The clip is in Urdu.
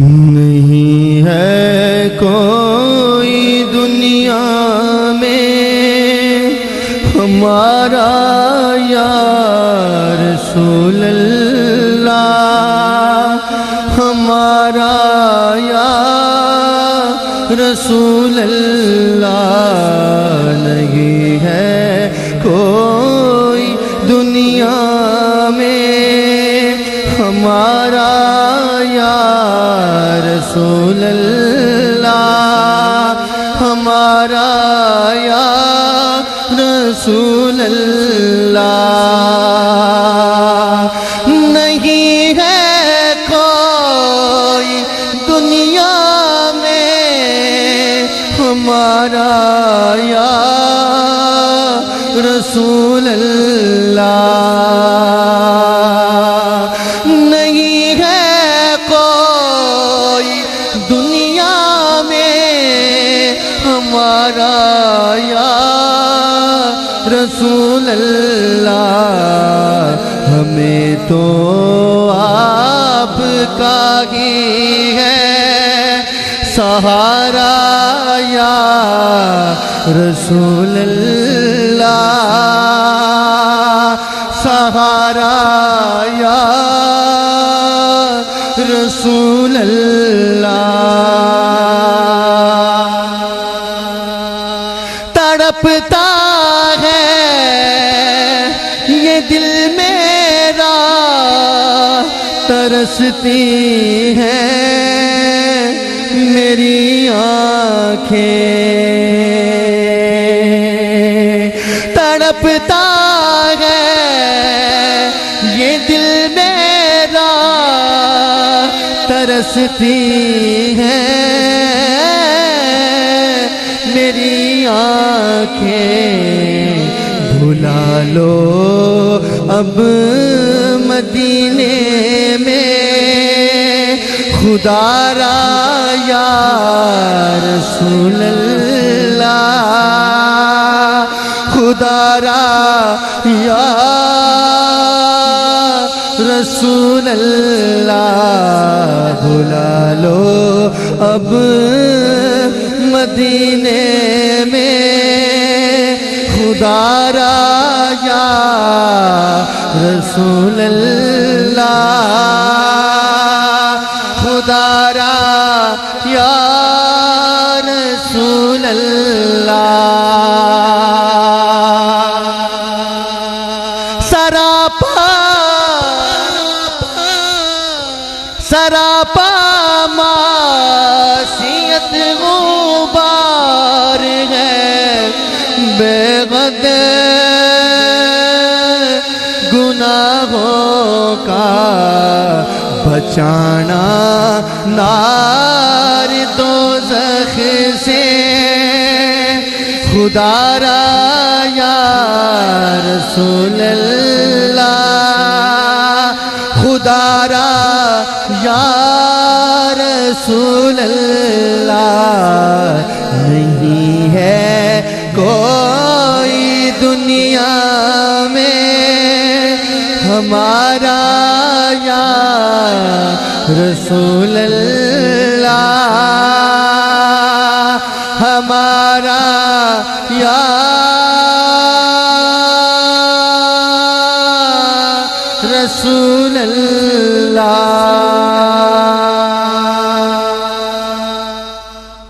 نہیں ہے کوئی دنیا میں ہمارا یا رسول اللہ، ہمارا یا رسول اللہ، نہیں ہے کوئی دنیا میں ہمارا یا رسول اللہ، ہمارا یا رسول اللہ۔ نہیں ہے کوئی دنیا میں ہمارا یا رسول اللہ، نہیں ہے کوئی دنیا میں ہمارا یا رسول اللہ، ہمیں تو آپ کا ہی ہے سہارا یا رسول اللہ، سہارا یا رسول اللہ۔ تڑپتا ہے یہ دل میرا، ترستی ہیں میری آنکھیں، تڑپتا ہے یہ دل میرا، ترستی ہیں میری آنکھیں۔ بھلا لو اب مدینے میں خدا را یا رسول اللہ، خدا را یا رسول اللہ۔ بھلا لو اب مدینے میں خدا را یا رسول اللہ، خدا را یا رسول اللہ۔ سراپا سراپا معصیت غبار ہے، بے غد گناہوں کا بچانا نار دوزخ سے، خدا را یا رسول اللہ، خدا را یا رسول اللہ۔ نہیں ہے کوئی دنیا میں ہمارا یا رسول اللہ،